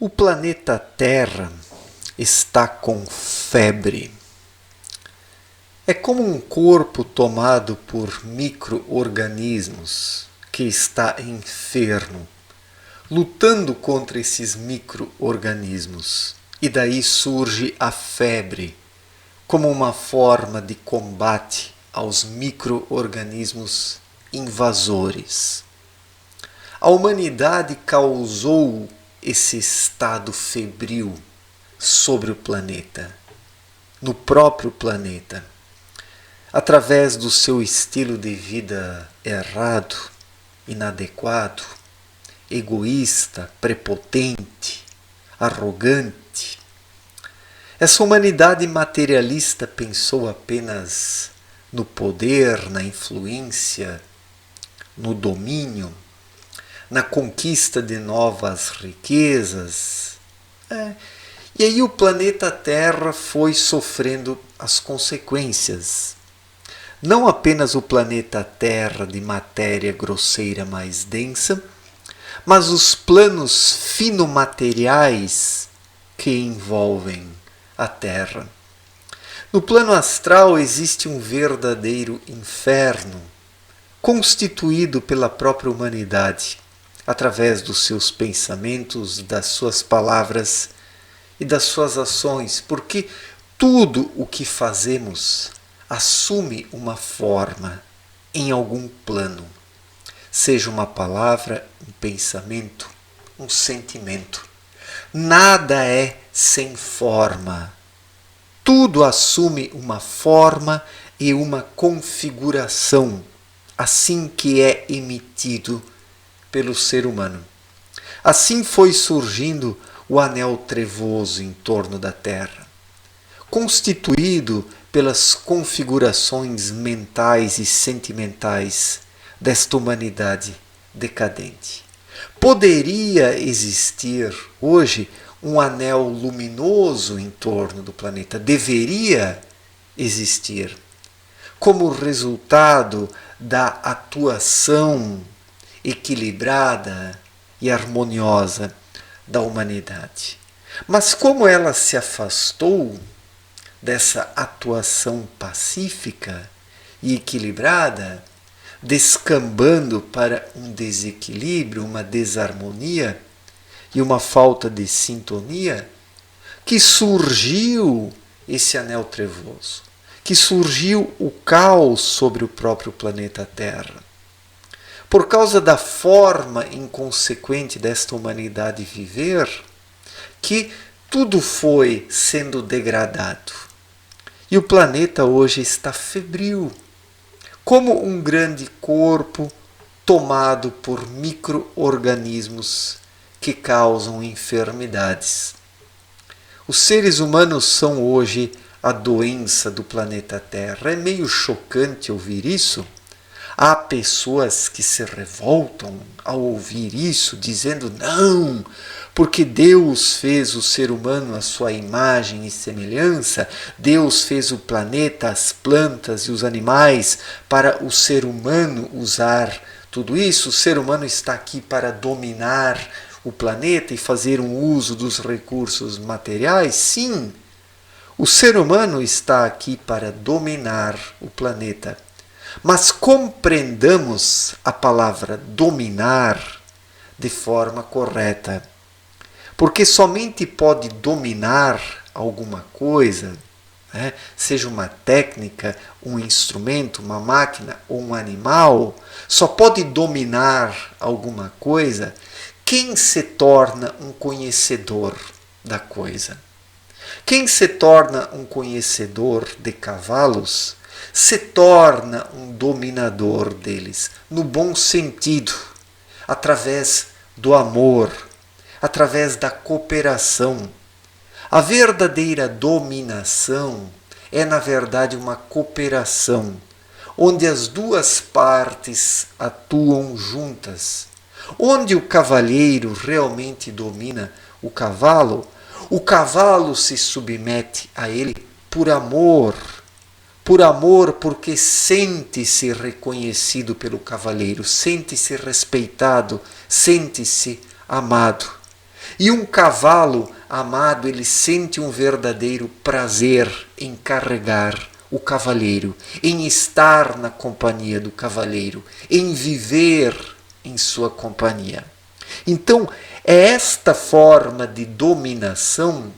O planeta Terra está com febre. É como um corpo tomado por micro-organismos que está enfermo, lutando contra esses micro-organismos. E daí surge a febre, como uma forma de combate aos micro-organismos invasores. A humanidade causou esse estado febril sobre o planeta, no próprio planeta, através do seu estilo de vida errado, inadequado, egoísta, prepotente, arrogante. Essa humanidade materialista pensou apenas no poder, na influência, no domínio, na conquista de novas riquezas. E aí o planeta Terra foi sofrendo as consequências. Não apenas o planeta Terra de matéria grosseira mais densa, mas os planos finomateriais que envolvem a Terra. No plano astral existe um verdadeiro inferno, constituído pela própria humanidade, através dos seus pensamentos, das suas palavras e das suas ações, porque tudo o que fazemos assume uma forma em algum plano, seja uma palavra, um pensamento, um sentimento. Nada é sem forma. Tudo assume uma forma e uma configuração assim que é emitido pelo ser humano. Assim foi surgindo o anel trevoso em torno da Terra, constituído pelas configurações mentais e sentimentais desta humanidade decadente. Poderia existir hoje um anel luminoso em torno do planeta, deveria existir, como resultado da atuação equilibrada e harmoniosa da humanidade. Mas como ela se afastou dessa atuação pacífica e equilibrada, descambando para um desequilíbrio, uma desarmonia e uma falta de sintonia, que surgiu esse anel trevoso, que surgiu o caos sobre o próprio planeta Terra. Por causa da forma inconsequente desta humanidade viver, que tudo foi sendo degradado. E o planeta hoje está febril, como um grande corpo tomado por micro-organismos que causam enfermidades. Os seres humanos são hoje a doença do planeta Terra. É meio chocante ouvir isso. Há pessoas que se revoltam ao ouvir isso, dizendo não, porque Deus fez o ser humano à sua imagem e semelhança, Deus fez o planeta, as plantas e os animais para o ser humano usar tudo isso. O ser humano está aqui para dominar o planeta e fazer um uso dos recursos materiais? Sim, o ser humano está aqui para dominar o planeta. Mas compreendamos a palavra dominar de forma correta. Porque somente pode dominar alguma coisa, seja uma técnica, um instrumento, uma máquina ou um animal, só pode dominar alguma coisa quem se torna um conhecedor da coisa. Quem se torna um conhecedor de cavalos se torna um dominador deles, no bom sentido, através do amor, através da cooperação. A verdadeira dominação é, na verdade, uma cooperação, onde as duas partes atuam juntas. Onde o cavalheiro realmente domina o cavalo se submete a ele por amor porque sente-se reconhecido pelo cavaleiro, sente-se respeitado, sente-se amado. E um cavalo amado, ele sente um verdadeiro prazer em carregar o cavaleiro, em estar na companhia do cavaleiro, em viver em sua companhia. Então, é esta forma de dominação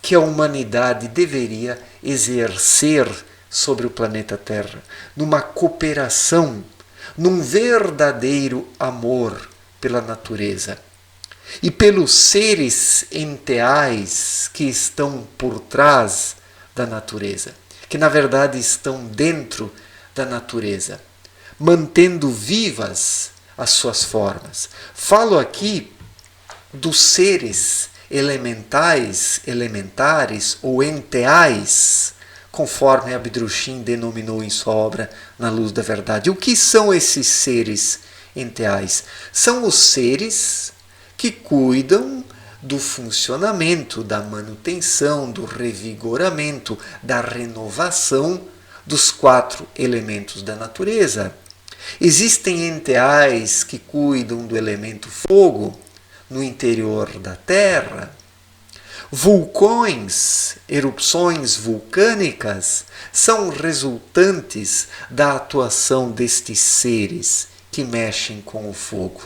que a humanidade deveria exercer sobre o planeta Terra, numa cooperação, num verdadeiro amor pela natureza e pelos seres enteais que estão por trás da natureza, que na verdade estão dentro da natureza, mantendo vivas as suas formas. Falo aqui dos seres elementares ou enteais, conforme Abdrushim denominou em sua obra Na Luz da Verdade. O que são esses seres enteais? São os seres que cuidam do funcionamento, da manutenção, do revigoramento, da renovação dos 4 elementos da natureza. Existem enteais que cuidam do elemento fogo no interior da Terra. Vulcões, erupções vulcânicas, são resultantes da atuação destes seres que mexem com o fogo.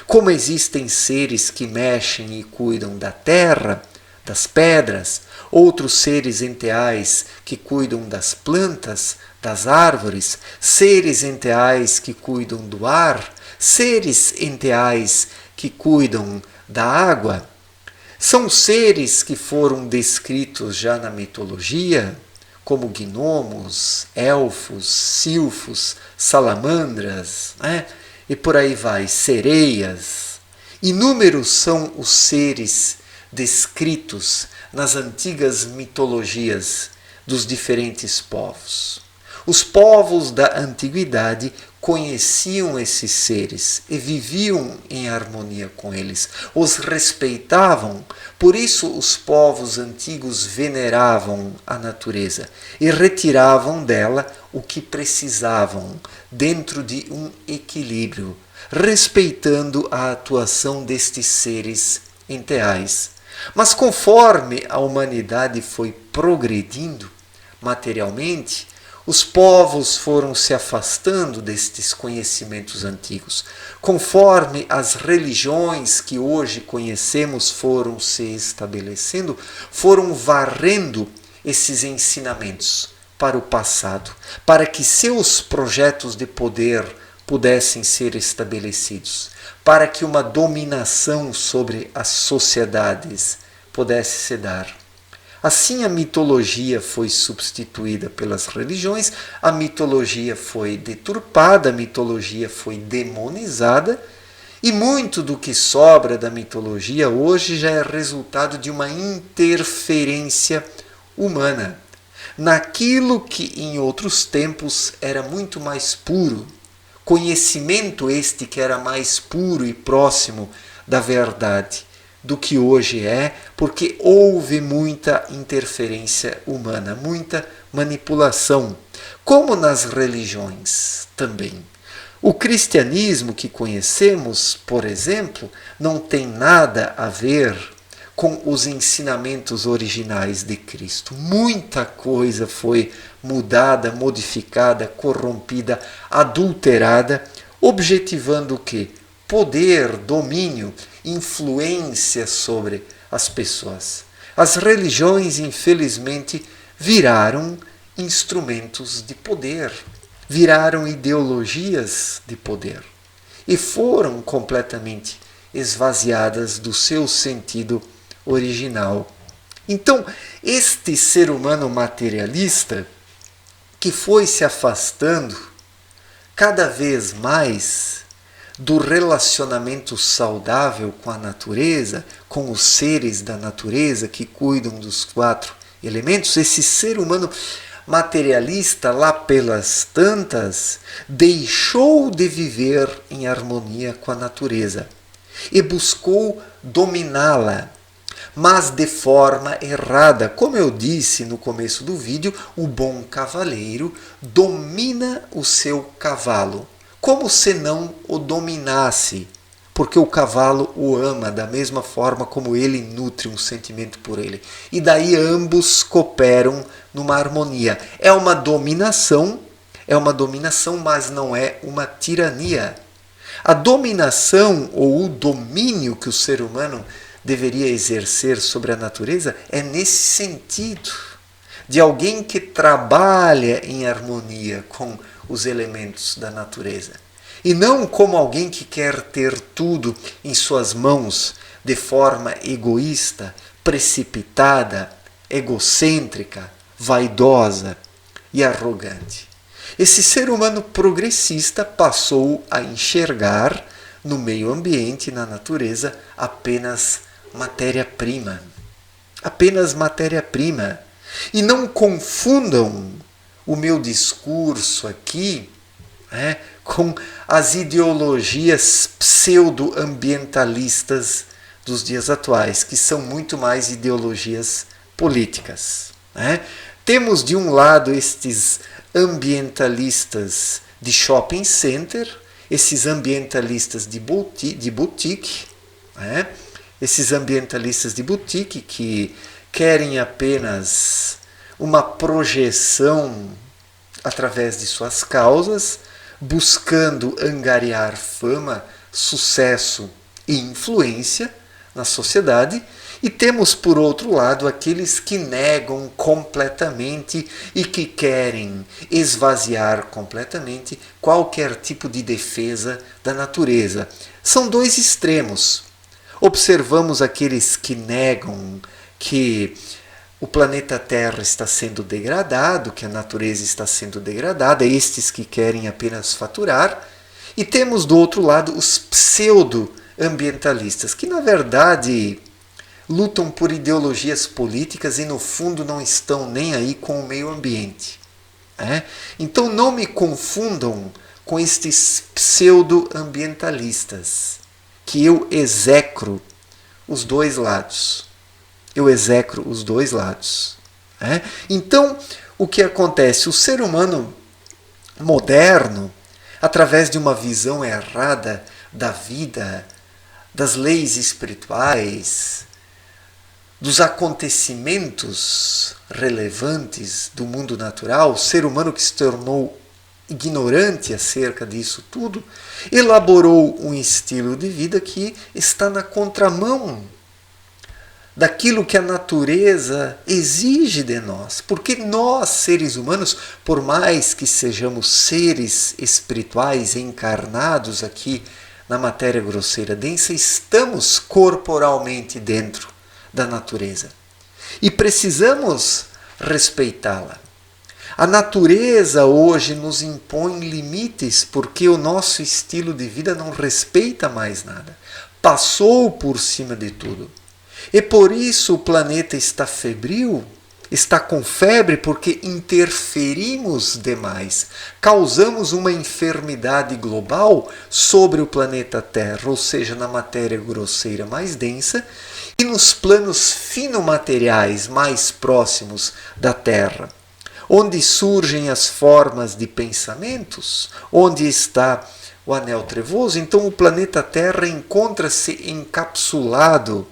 Como existem seres que mexem e cuidam da terra, das pedras, outros seres enteais que cuidam das plantas, das árvores, seres enteais que cuidam do ar, seres enteais que cuidam da água. São seres que foram descritos já na mitologia, como gnomos, elfos, silfos, salamandras, e por aí vai, sereias. Inúmeros são os seres descritos nas antigas mitologias dos diferentes povos. Os povos da antiguidade conheciam esses seres e viviam em harmonia com eles, os respeitavam. Por isso os povos antigos veneravam a natureza e retiravam dela o que precisavam dentro de um equilíbrio, respeitando a atuação destes seres enteais. Mas conforme a humanidade foi progredindo materialmente, os povos foram se afastando destes conhecimentos antigos. Conforme as religiões que hoje conhecemos foram se estabelecendo, foram varrendo esses ensinamentos para o passado, para que seus projetos de poder pudessem ser estabelecidos, para que uma dominação sobre as sociedades pudesse se dar. Assim a mitologia foi substituída pelas religiões, a mitologia foi deturpada, a mitologia foi demonizada, e muito do que sobra da mitologia hoje já é resultado de uma interferência humana, naquilo que em outros tempos era muito mais puro, conhecimento este que era mais puro e próximo da verdade do que hoje é, porque houve muita interferência humana, muita manipulação, como nas religiões também. O cristianismo que conhecemos, por exemplo, não tem nada a ver com os ensinamentos originais de Cristo. Muita coisa foi mudada, modificada, corrompida, adulterada, objetivando o quê? Poder, domínio, influência sobre as pessoas. As religiões, infelizmente, viraram instrumentos de poder, viraram ideologias de poder e foram completamente esvaziadas do seu sentido original. Então, este ser humano materialista que foi se afastando cada vez mais do relacionamento saudável com a natureza, com os seres da natureza que cuidam dos 4 elementos, esse ser humano materialista, lá pelas tantas, deixou de viver em harmonia com a natureza e buscou dominá-la, mas de forma errada. Como eu disse no começo do vídeo, o bom cavaleiro domina o seu cavalo, como se não o dominasse, porque o cavalo o ama da mesma forma como ele nutre um sentimento por ele. E daí ambos cooperam numa harmonia. É uma dominação, mas não é uma tirania. A dominação ou o domínio que o ser humano deveria exercer sobre a natureza é nesse sentido, de alguém que trabalha em harmonia com os elementos da natureza. E não como alguém que quer ter tudo em suas mãos de forma egoísta, precipitada, egocêntrica, vaidosa e arrogante. Esse ser humano progressista passou a enxergar no meio ambiente, na natureza, apenas matéria-prima. Apenas matéria-prima. E não confundam o meu discurso aqui com as ideologias pseudo-ambientalistas dos dias atuais, que são muito mais ideologias políticas. Temos de um lado estes ambientalistas de shopping center, esses ambientalistas de boutique, esses ambientalistas de boutique que querem apenas uma projeção através de suas causas, buscando angariar fama, sucesso e influência na sociedade. E temos, por outro lado, aqueles que negam completamente e que querem esvaziar completamente qualquer tipo de defesa da natureza. São dois extremos. Observamos aqueles que negam que o planeta Terra está sendo degradado, que a natureza está sendo degradada, estes que querem apenas faturar. E temos do outro lado os pseudo-ambientalistas, que na verdade lutam por ideologias políticas e no fundo não estão nem aí com o meio ambiente. Então não me confundam com estes pseudo-ambientalistas, que eu execro os dois lados. Então, o que acontece? O ser humano moderno, através de uma visão errada da vida, das leis espirituais, dos acontecimentos relevantes do mundo natural, o ser humano que se tornou ignorante acerca disso tudo, elaborou um estilo de vida que está na contramão daquilo que a natureza exige de nós. Porque nós, seres humanos, por mais que sejamos seres espirituais encarnados aqui na matéria grosseira densa, estamos corporalmente dentro da natureza. E precisamos respeitá-la. A natureza hoje nos impõe limites porque o nosso estilo de vida não respeita mais nada. Passou por cima de tudo. E por isso o planeta está febril, está com febre, porque interferimos demais. Causamos uma enfermidade global sobre o planeta Terra, ou seja, na matéria grosseira mais densa, e nos planos finomateriais mais próximos da Terra, onde surgem as formas de pensamentos, onde está o anel trevoso. Então o planeta Terra encontra-se encapsulado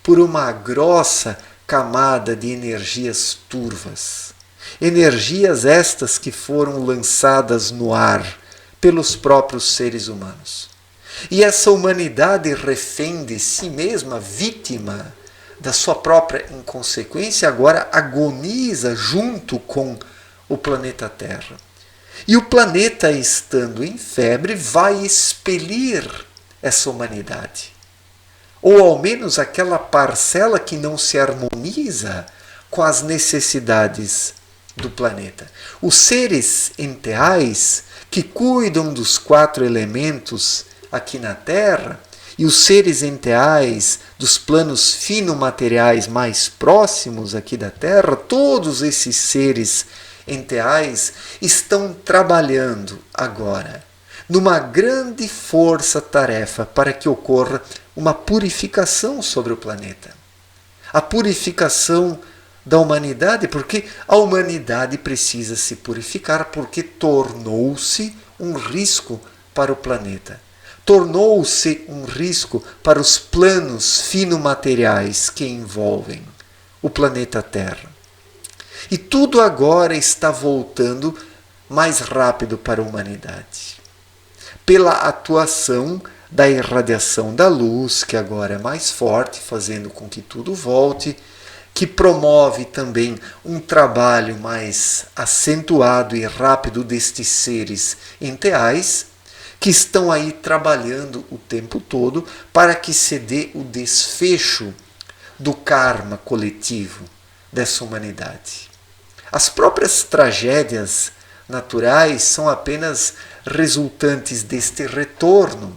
por uma grossa camada de energias turvas. Energias estas que foram lançadas no ar pelos próprios seres humanos. E essa humanidade refém de si mesma, vítima da sua própria inconsequência, agora agoniza junto com o planeta Terra. E o planeta, estando em febre, vai expelir essa humanidade. Ou ao menos aquela parcela que não se harmoniza com as necessidades do planeta. Os seres enteais que cuidam dos 4 elementos aqui na Terra e os seres enteais dos planos finomateriais mais próximos aqui da Terra, todos esses seres enteais estão trabalhando agora numa grande força-tarefa para que ocorra uma purificação sobre o planeta. A purificação da humanidade, porque a humanidade precisa se purificar, porque tornou-se um risco para o planeta. tornou-se um risco para os planos finomateriais que envolvem o planeta Terra. E tudo agora está voltando mais rápido para a humanidade. Pela atuação da irradiação da luz, que agora é mais forte, fazendo com que tudo volte, que promove também um trabalho mais acentuado e rápido destes seres enteais, que estão aí trabalhando o tempo todo para que se dê o desfecho do karma coletivo dessa humanidade. As próprias tragédias naturais são apenas resultantes deste retorno,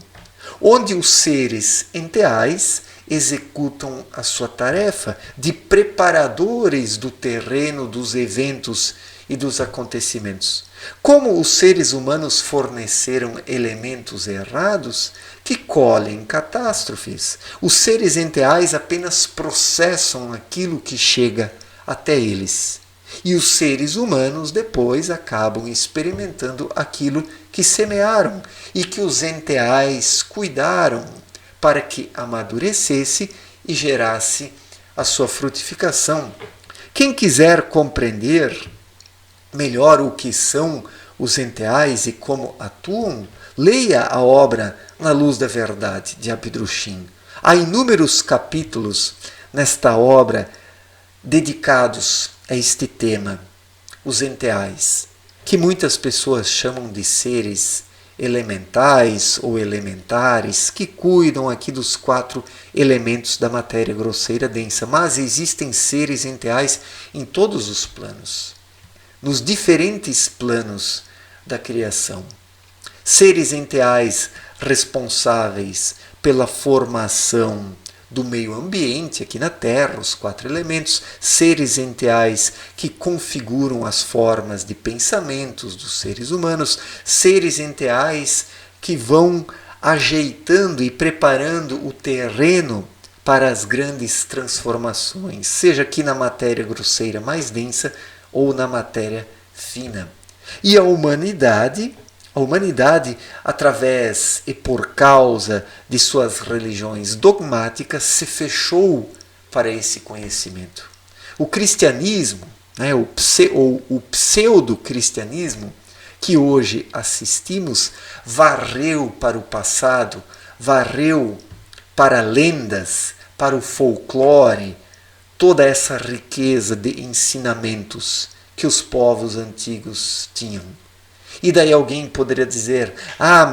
onde os seres enteais executam a sua tarefa de preparadores do terreno dos eventos e dos acontecimentos. Como os seres humanos forneceram elementos errados que colhem catástrofes, os seres enteais apenas processam aquilo que chega até eles. E os seres humanos depois acabam experimentando aquilo que semearam e que os enteais cuidaram para que amadurecesse e gerasse a sua frutificação. Quem quiser compreender melhor o que são os enteais e como atuam, leia a obra Na Luz da Verdade, de Abdrushim. Há inúmeros capítulos nesta obra dedicados a este tema, os enteais, que muitas pessoas chamam de seres elementais ou elementares, que cuidam aqui dos 4 elementos da matéria grosseira densa, mas existem seres enteais em todos os planos, nos diferentes planos da criação. Seres enteais responsáveis pela formação do meio ambiente aqui na Terra, os 4 elementos, seres enteais que configuram as formas de pensamentos dos seres humanos, seres enteais que vão ajeitando e preparando o terreno para as grandes transformações, seja aqui na matéria grosseira mais densa ou na matéria fina. E a humanidade, através e por causa de suas religiões dogmáticas, se fechou para esse conhecimento. O cristianismo, o pseudo-cristianismo, que hoje assistimos, varreu para o passado, varreu para lendas, para o folclore, toda essa riqueza de ensinamentos que os povos antigos tinham. E daí alguém poderia dizer,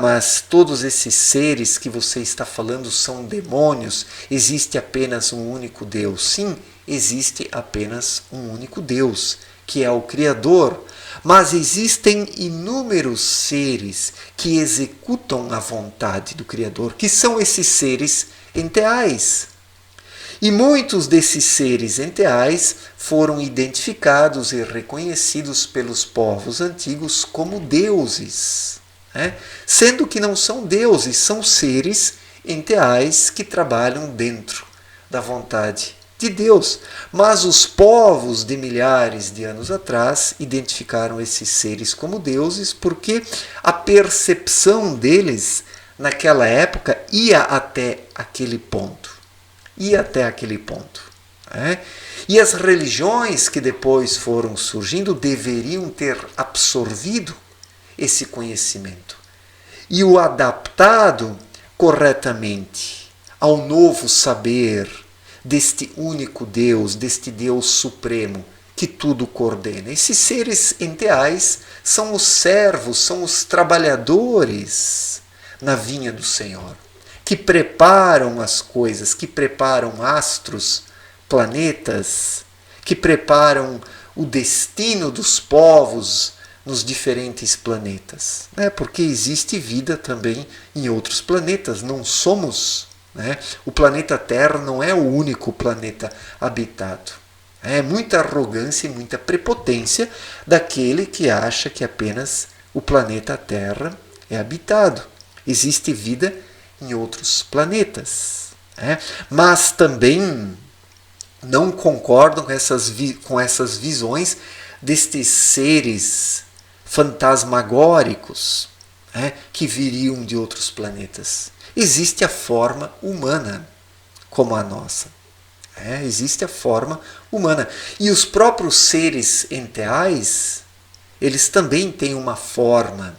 mas todos esses seres que você está falando são demônios, existe apenas um único Deus. Sim, existe apenas um único Deus, que é o Criador. Mas existem inúmeros seres que executam a vontade do Criador, que são esses seres enteais. E muitos desses seres enteais foram identificados e reconhecidos pelos povos antigos como deuses, sendo que não são deuses, são seres enteais que trabalham dentro da vontade de Deus. Mas os povos de milhares de anos atrás identificaram esses seres como deuses porque a percepção deles naquela época ia até aquele ponto. E as religiões que depois foram surgindo deveriam ter absorvido esse conhecimento e o adaptado corretamente ao novo saber deste único Deus, deste Deus supremo que tudo coordena. Esses seres enteais são os servos, são os trabalhadores na vinha do Senhor, que preparam as coisas, que preparam astros, planetas, que preparam o destino dos povos nos diferentes planetas. Porque existe vida também em outros planetas, não somos. O planeta Terra não é o único planeta habitado. É muita arrogância e muita prepotência daquele que acha que apenas o planeta Terra é habitado. Existe vida em outros planetas. Mas também não concordam com essas visões destes seres fantasmagóricos, que viriam de outros planetas. Existe a forma humana como a nossa. Existe a forma humana. E os próprios seres enteais, eles também têm uma forma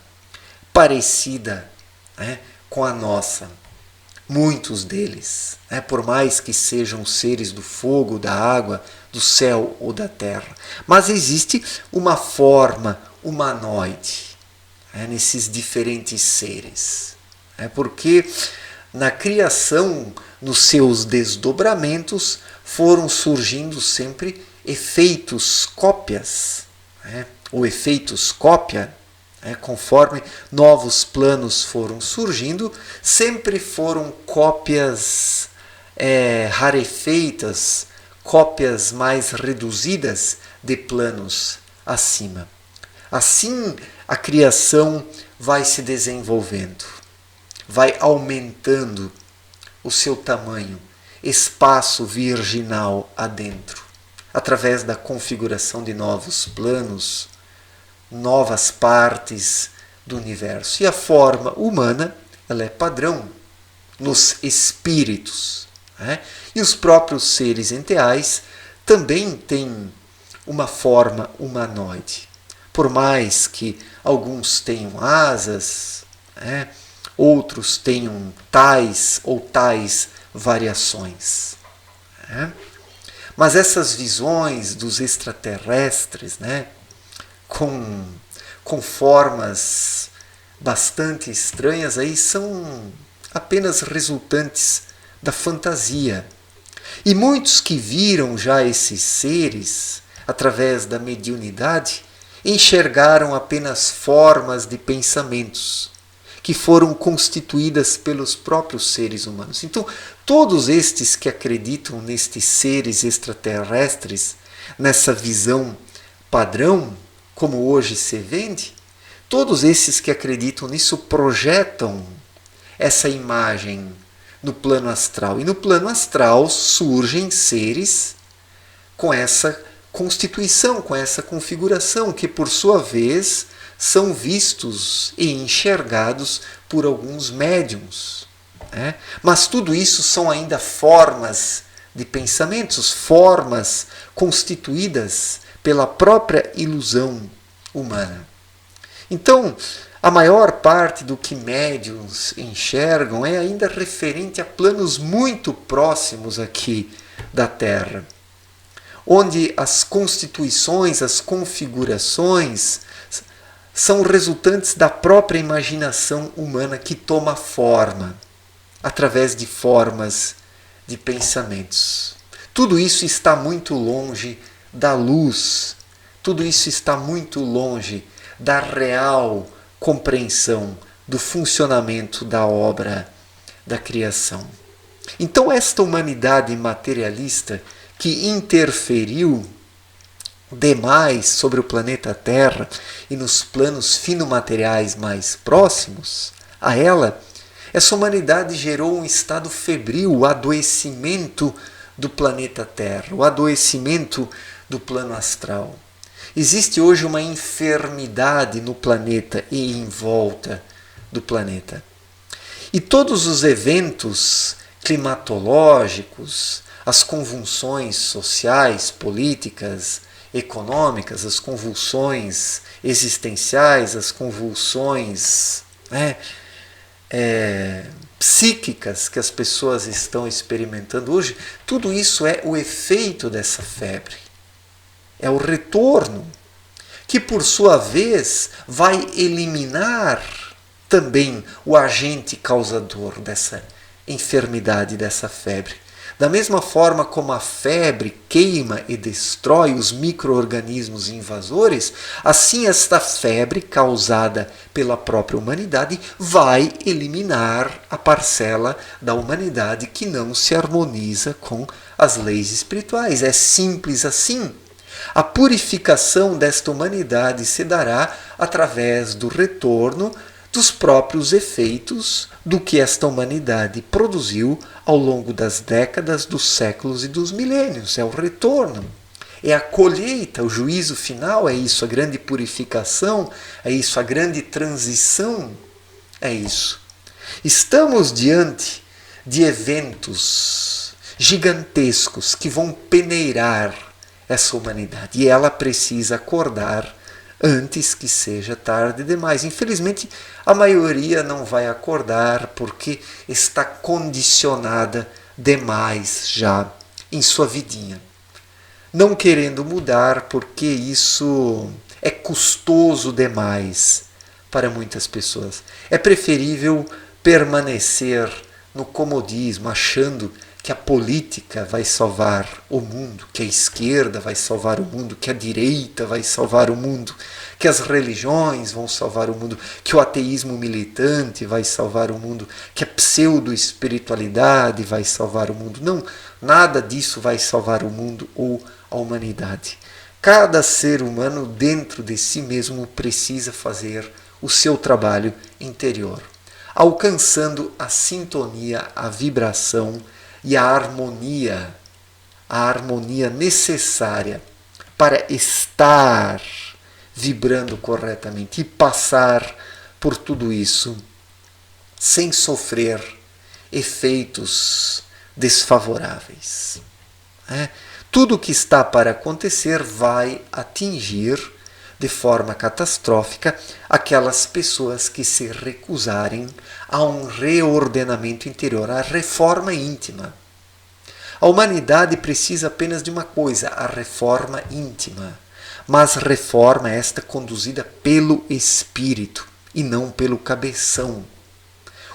parecida com a nossa. Muitos deles, por mais que sejam seres do fogo, da água, do céu ou da terra. Mas existe uma forma humanoide nesses diferentes seres. Porque na criação, nos seus desdobramentos, foram surgindo sempre efeitos cópias, ou efeitos cópia. Conforme novos planos foram surgindo, sempre foram cópias rarefeitas, cópias mais reduzidas de planos acima. Assim, a criação vai se desenvolvendo, vai aumentando o seu tamanho, espaço virginal adentro, através da configuração de novos planos, novas partes do universo. E a forma humana, ela é padrão nos espíritos. E os próprios seres enteais também têm uma forma humanoide. Por mais que alguns tenham asas, outros tenham tais ou tais variações. Mas essas visões dos extraterrestres, com formas bastante estranhas, aí são apenas resultantes da fantasia. E muitos que viram já esses seres, através da mediunidade, enxergaram apenas formas de pensamentos que foram constituídas pelos próprios seres humanos. Então, todos estes que acreditam nestes seres extraterrestres, nessa visão padrão, como hoje se vende, todos esses que acreditam nisso projetam essa imagem no plano astral. E no plano astral surgem seres com essa constituição, com essa configuração, que por sua vez são vistos e enxergados por alguns médiums. Mas tudo isso são ainda formas de pensamentos, formas constituídas pela própria ilusão humana. Então, a maior parte do que médiuns enxergam é ainda referente a planos muito próximos aqui da Terra, onde as constituições, as configurações são resultantes da própria imaginação humana que toma forma através de formas de pensamentos. Tudo isso está muito longe da luz, tudo isso está muito longe da real compreensão do funcionamento da obra da criação. Então, esta humanidade materialista que interferiu demais sobre o planeta Terra e nos planos finomateriais mais próximos a ela, essa humanidade gerou um estado febril, o adoecimento do planeta Terra, o adoecimento do plano astral. Existe hoje uma enfermidade no planeta e em volta do planeta. E todos os eventos climatológicos, as convulsões sociais, políticas, econômicas, as convulsões existenciais, as convulsões psíquicas que as pessoas estão experimentando hoje, tudo isso é o efeito dessa febre. É o retorno, que por sua vez vai eliminar também o agente causador dessa enfermidade, dessa febre. Da mesma forma como a febre queima e destrói os micro-organismos invasores, assim esta febre causada pela própria humanidade vai eliminar a parcela da humanidade que não se harmoniza com as leis espirituais. É simples assim. A purificação desta humanidade se dará através do retorno dos próprios efeitos do que esta humanidade produziu ao longo das décadas, dos séculos e dos milênios. É o retorno, é a colheita, o juízo final, é isso, a grande purificação, é isso, a grande transição É isso. Estamos diante de eventos gigantescos que vão peneirar essa humanidade. E ela precisa acordar antes que seja tarde demais. Infelizmente, a maioria não vai acordar porque está condicionada demais já em sua vidinha. Não querendo mudar porque isso é custoso demais para muitas pessoas. É preferível permanecer no comodismo, achando que a política vai salvar o mundo, que a esquerda vai salvar o mundo, que a direita vai salvar o mundo, que as religiões vão salvar o mundo, que o ateísmo militante vai salvar o mundo, que a pseudo-espiritualidade vai salvar o mundo. Não, nada disso vai salvar o mundo ou a humanidade. Cada ser humano dentro de si mesmo precisa fazer o seu trabalho interior, alcançando a sintonia, a vibração e a harmonia necessária para estar vibrando corretamente e passar por tudo isso sem sofrer efeitos desfavoráveis. Tudo o que está para acontecer vai atingir de forma catastrófica aquelas pessoas que se recusarem a um reordenamento interior, a reforma íntima. A humanidade precisa apenas de uma coisa, a reforma íntima. Mas reforma esta conduzida pelo Espírito e não pelo cabeção.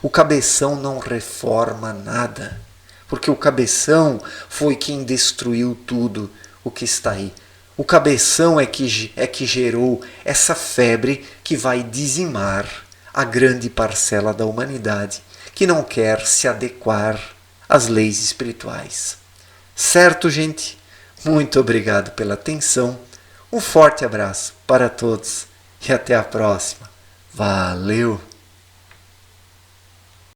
O cabeção não reforma nada, porque o cabeção foi quem destruiu tudo o que está aí. O cabeção é que gerou essa febre que vai dizimar a grande parcela da humanidade que não quer se adequar às leis espirituais. Certo, gente? Muito obrigado pela atenção. Um forte abraço para todos e até a próxima. Valeu!